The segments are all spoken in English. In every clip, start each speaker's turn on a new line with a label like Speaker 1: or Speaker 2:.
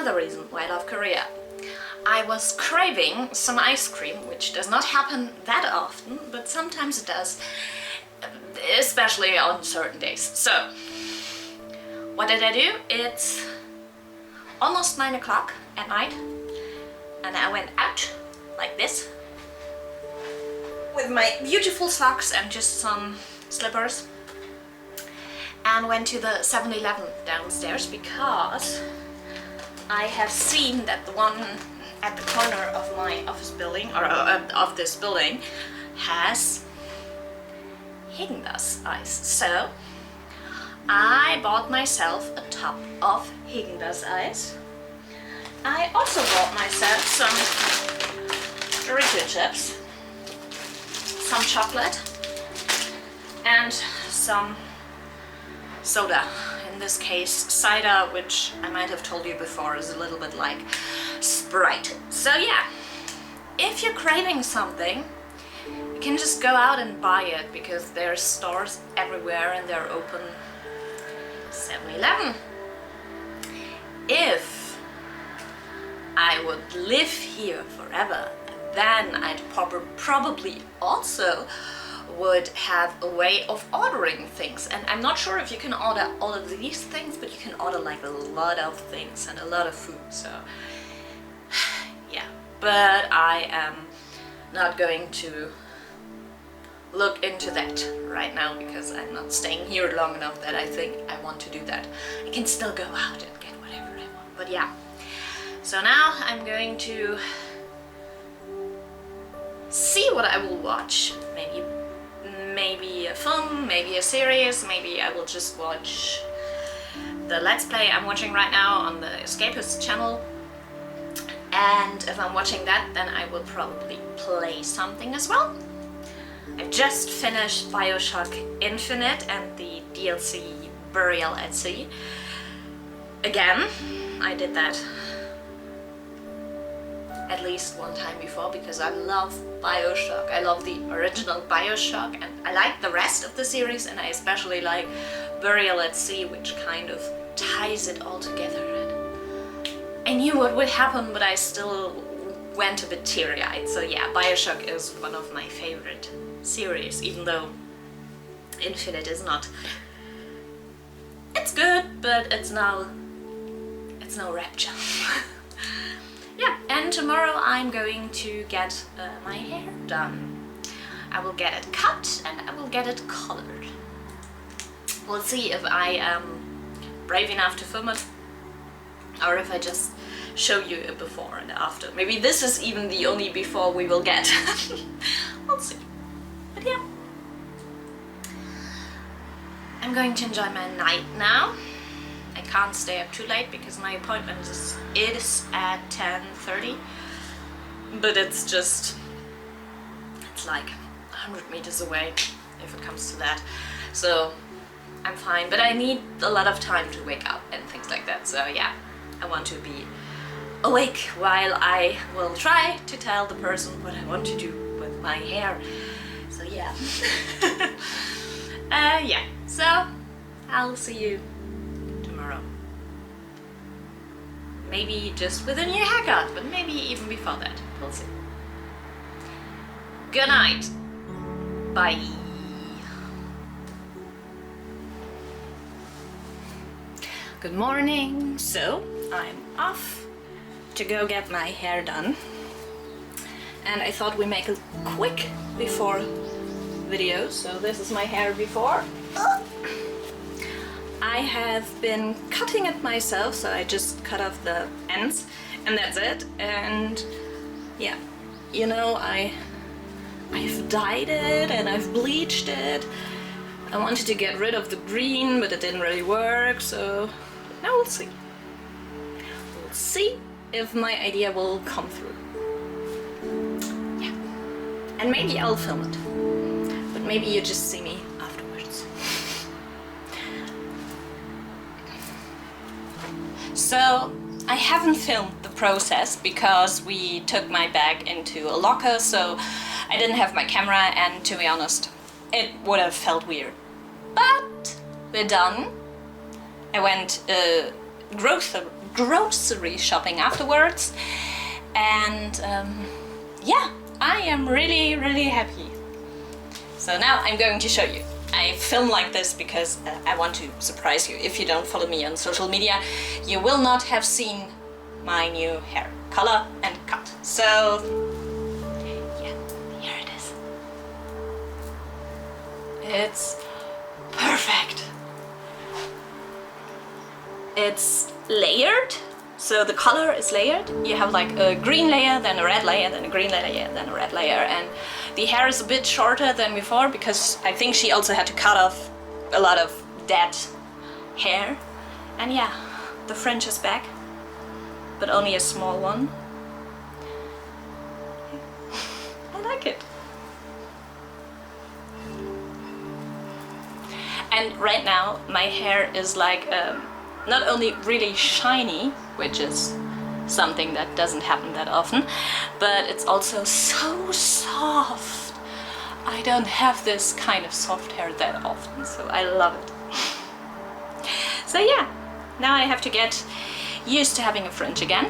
Speaker 1: another reason why I love Korea. I was craving some ice cream, which does not happen that often, but sometimes it does, especially on certain days. So, what did I do? It's almost 9 o'clock at night, and I went out like this with my beautiful socks and just some slippers, and went to the 7-Eleven downstairs because I have seen that the one at the corner of my office building, or of this building, has Haagen-Dazs ice. So I bought myself a tub of Haagen-Dazs ice. I also bought myself some Dorito chips, some chocolate, and some soda. In this case, cider, which I might have told you before is a little bit like Sprite. So yeah, if you're craving something, you can just go out and buy it, because there's stores everywhere and they're open 7-Eleven. If I would live here forever, then I'd probably also would have a way of ordering things, and I'm not sure if you can order all of these things, but you can order like a lot of things and a lot of food. So yeah, but I am not going to look into that right now, because I'm not staying here long enough that I think I want to do that. I can still go out and get whatever I want, but yeah. So now I'm going to see what I will watch. Maybe a film, maybe a series, maybe I will just watch the Let's Play I'm watching right now on the Escapist channel. And if I'm watching that, then I will probably play something as well. I've just finished Bioshock Infinite and the DLC Burial at Sea. Again, I did that at least one time before, because I love Bioshock. I love the original Bioshock, and I like the rest of the series, and I especially like Burial at Sea, which kind of ties it all together. And I knew what would happen, but I still went a bit teary-eyed. So yeah, Bioshock is one of my favorite series, even though Infinite is not. It's good, but it's no Rapture. Yeah, and tomorrow I'm going to get my hair done. I will get it cut and I will get it colored. We'll see if I am brave enough to film it, or if I just show you a before and after. Maybe this is even the only before we will get. We'll see. But yeah. I'm going to enjoy my night now. I can't stay up too late because my appointment is at 10:30, but it's like 100 meters away if it comes to that, so I'm fine, but I need a lot of time to wake up and things like that. So yeah, I want to be awake while I will try to tell the person what I want to do with my hair. So yeah. Yeah, so I'll see you tomorrow. Maybe just with a new haircut, but maybe even before that. We'll see. Good night. Bye. Good morning. So, I'm off to go get my hair done. And I thought we make a quick before video. So this is my hair before. I have been cutting it myself, so I just cut off the ends and that's it. And yeah, you know, I've dyed it and I've bleached it. I wanted to get rid of the green, but it didn't really work, so now we'll see. We'll see if my idea will come through. Yeah, and maybe I'll film it, but maybe you just see me afterwards. So I haven't filmed the process because we took my bag into a locker, so I didn't have my camera, and to be honest, it would have felt weird. But we're done. I went grocery shopping afterwards, and yeah, I am really, really happy. So now I'm going to show you. I film like this because I want to surprise you. If you don't follow me on social media, you will not have seen my new hair color and cut. So yeah, here it is. It's perfect. It's layered, so the color is layered. You have like a green layer, then a red layer, then a green layer, then a red layer, and the hair is a bit shorter than before because I think she also had to cut off a lot of dead hair. And yeah, the fringe is back, but only a small one. I like it. And right now my hair is like not only really shiny, which is something that doesn't happen that often, but it's also so soft. I don't have this kind of soft hair that often, so I love it. So yeah, now I have to get used to having a fringe again,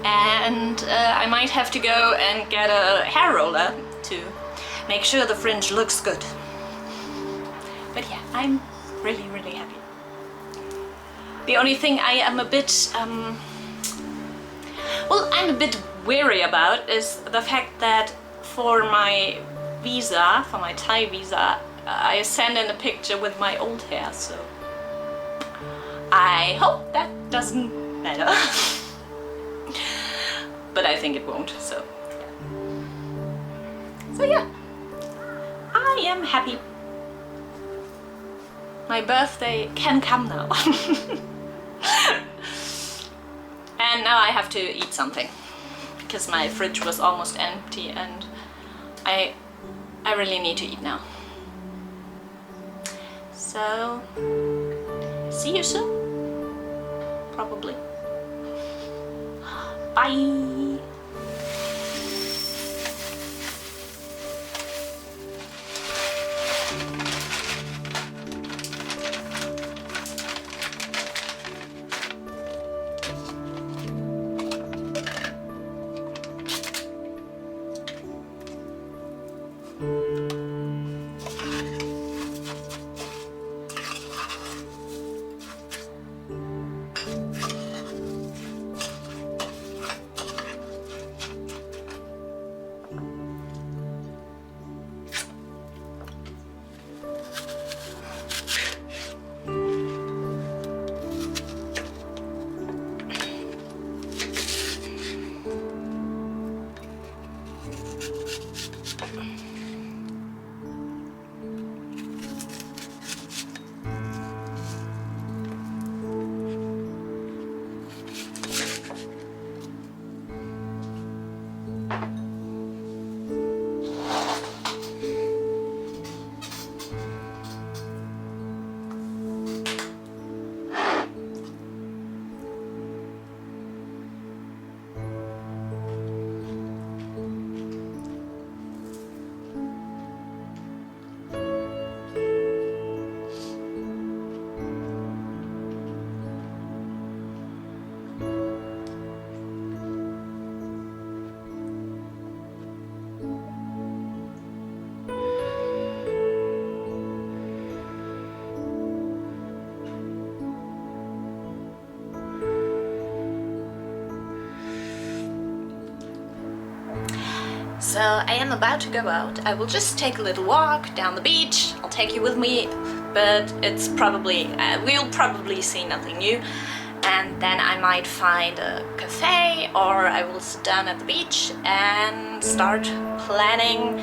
Speaker 1: and I might have to go and get a hair roller to make sure the fringe looks good. But yeah, I'm really, really happy. The only thing I am a bit, well, I'm a bit weary about is the fact that for my visa, for my Thai visa, I sent in a picture with my old hair, so I hope that doesn't matter. But I think it won't, so yeah. So yeah, I am happy. My birthday can come now. And now I have to eat something because my fridge was almost empty and I really need to eat now. So see you soon, probably. Bye. So I am about to go out. I will just take a little walk down the beach. I'll take you with me, but it's probably, we'll probably see nothing new. And then I might find a cafe or I will sit down at the beach and start planning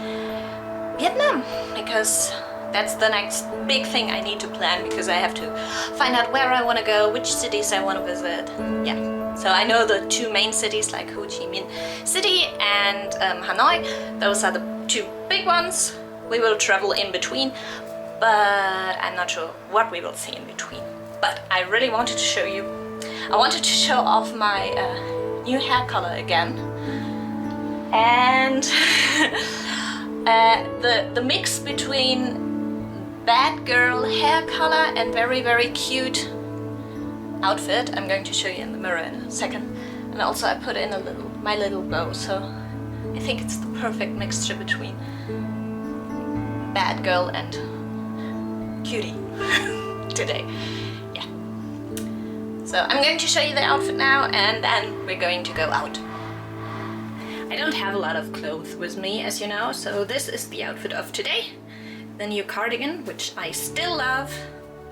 Speaker 1: Vietnam, because that's the next big thing I need to plan, because I have to find out where I want to go, which cities I want to visit. Yeah. So I know the two main cities like Ho Chi Minh City and Hanoi. Those are the two big ones. We will travel in between, but I'm not sure what we will see in between. But I really wanted to show you. I wanted to show off my new hair color again. And the mix between bad girl hair color and very, very cute outfit. I'm going to show you in the mirror in a second. And also I put in my little bow, so I think it's the perfect mixture between bad girl and cutie today. Yeah. So I'm going to show you the outfit now, and then we're going to go out. I don't have a lot of clothes with me, as you know, so this is the outfit of today. The new cardigan, which I still love.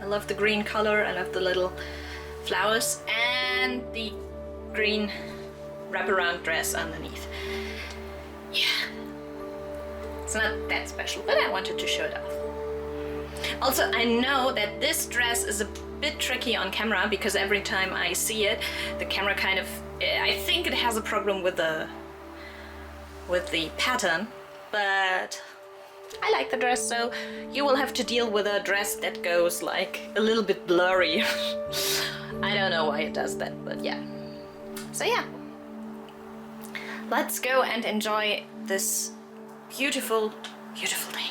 Speaker 1: I love the green color, I love the little flowers, and the green wraparound dress underneath. Yeah. It's not that special, but I wanted to show it off. Also, I know that this dress is a bit tricky on camera because every time I see it, the camera kind of, I think it has a problem with the pattern, but I like the dress, so you will have to deal with a dress that goes like a little bit blurry. I don't know why it does that, but yeah. So yeah, let's go and enjoy this beautiful, beautiful day.